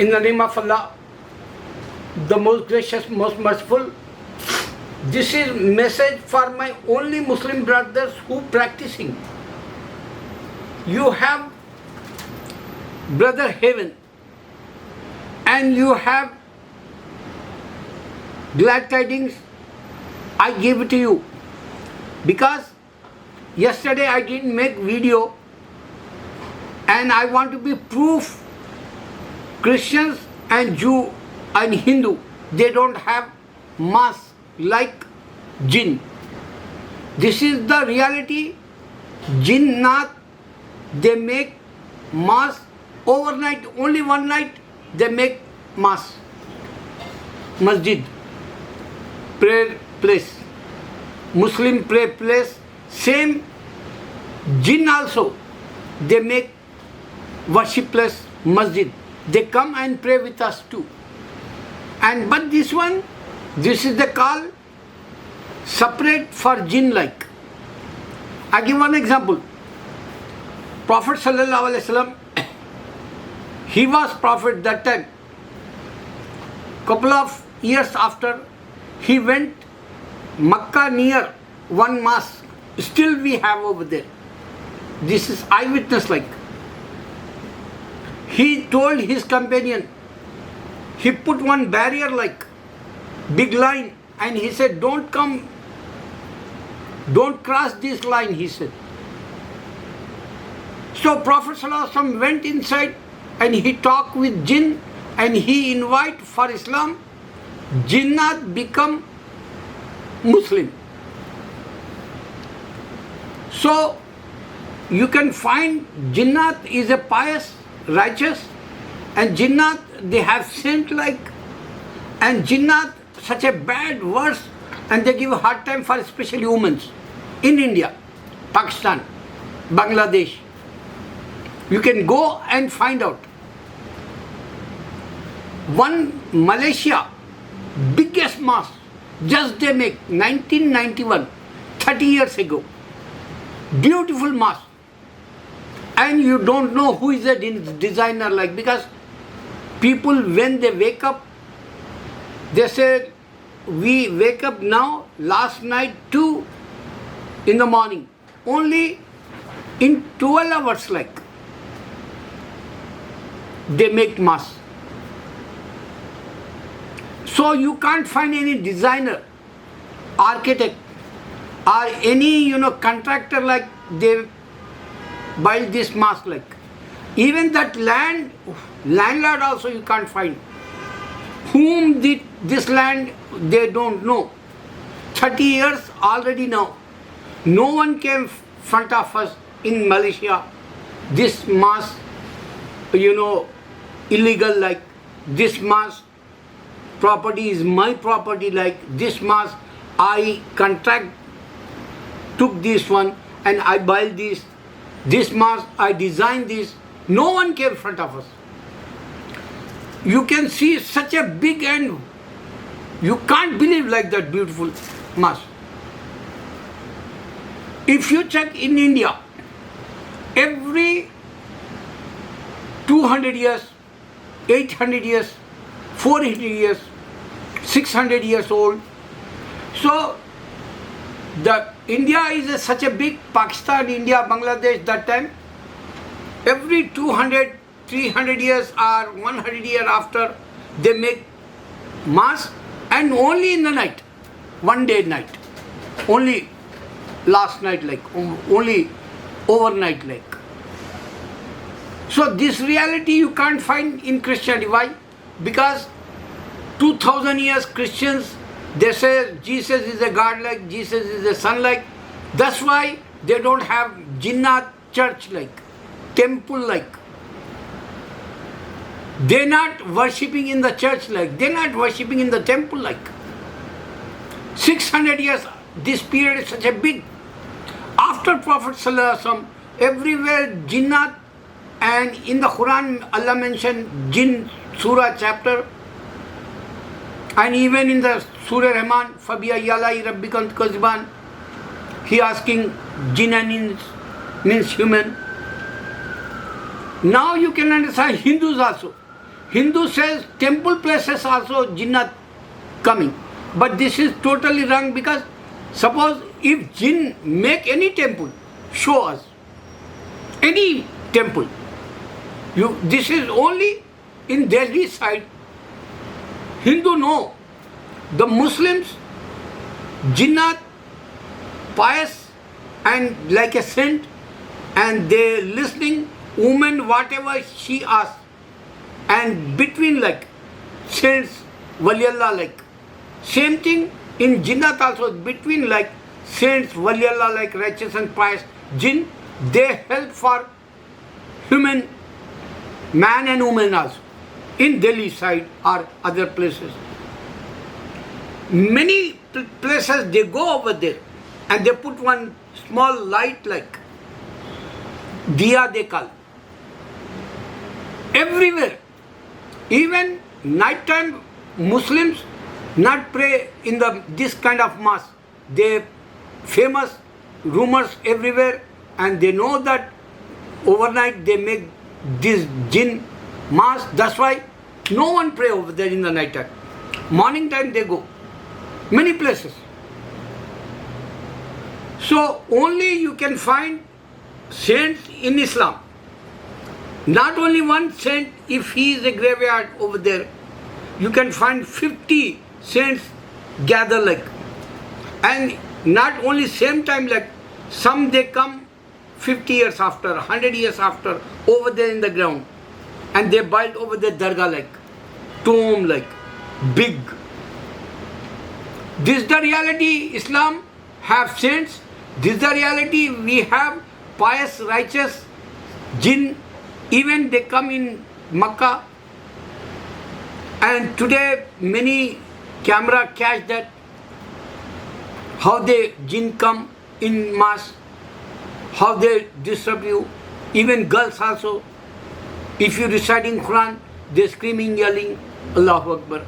In the name of Allah, the most gracious, most merciful, this is message for my only Muslim brothers who practicing. You have brother heaven and you have glad tidings. I give it to you because yesterday I didn't make video and I want to be proof. Christians and Jew and Hindu, they don't have mass like jinn. This is the reality. Jinnat, they make mass overnight, only one night they make mass. Masjid, prayer place, Muslim prayer place, same jinn also, they make worship place, masjid. They come and pray with us too. But this one, this is the call separate for jinn like. I give one example. Prophet sallallahu alaihi wasallam, he was prophet that time. Couple of years after, he went Makkah near one mosque. Still we have over there. This is eyewitness like. He told his companion, he put one barrier like big line and he said, don't come, don't cross this line, he said. So Prophet ﷺ went inside and he talked with jinn and he invite for Islam. Jinnat become Muslim. So you can find Jinnat is a pious, righteous, and Jinnat they have saint like, and Jinnat such a bad words, and they give a hard time for especially women in India, Pakistan, Bangladesh. You can go and find out. One Malaysia, biggest mosque, just they make 1991, 30 years ago. Beautiful mosque. And you don't know who is the designer like, because people when they wake up, they say, we wake up now, last night 2 in the morning, only in 12 hours like, they make mass. So you can't find any designer, architect or any contractor like they build this mosque like. Even that landlord also you can't find. Whom did this land, they don't know. 30 years already now. No one came front of us in Malaysia. This mosque, illegal like. This mosque property is my property like. This mosque I took this one and I built this. This mosque, I designed this. No one came in front of us. You can see such a big and you can't believe like that beautiful mosque. If you check in India, every 200 years, 800 years, 400 years, 600 years old. So India is such a big, Pakistan, India, Bangladesh that time. Every 200, 300 years or 100 years after, they make mass and only in the night, one day night. Only last night like, only overnight like. So this reality you can't find in Christianity. Why? Because 2000 years Christians, they say Jesus is a God like, Jesus is a son like. That's why they don't have Jinnat church like, temple like. They're not worshipping in the church like, they're not worshipping in the temple like. 600 years, this period is such a big. After Prophet ﷺ, everywhere Jinnat, and in the Quran Allah mentioned Jinn Surah chapter, and even in the Surah Rahman, Fabiya Yalai Rabbikant Kaziban, he asking jinn means human. Now you can understand Hindus also. Hindu says temple places also jinnat coming. But this is totally wrong, because suppose if jinn make any temple, show us any temple. This is only in Delhi side. Hindu know. The Muslims, jinnat, pious and like a saint, and they listening, woman whatever she asks, and between like saints, Waliullah like. Same thing in jinnat also, between like saints, Waliullah like righteous and pious, jinn, they help for human, man and woman also, in Delhi side or other places. Many places they go over there and they put one small light like diya they call. Everywhere. Even night time Muslims not pray in this kind of mass. They famous rumors everywhere, and they know that overnight they make this jinn mass. That's why no one pray over there in the night time. Morning time they go. Many places. So only you can find saints in Islam. Not only one saint, if he is a graveyard over there, you can find 50 saints gather like. And not only same time like, some they come 50 years after, 100 years after, over there in the ground. And they build over the dargah like, tomb like, big. This is the reality. Islam have saints. This is the reality. We have pious, righteous jinn. Even they come in Makkah. And today many camera catch that. How the jinn come in mass. How they disturb you. Even girls also. If you reciting Quran, they screaming, yelling, Allahu Akbar.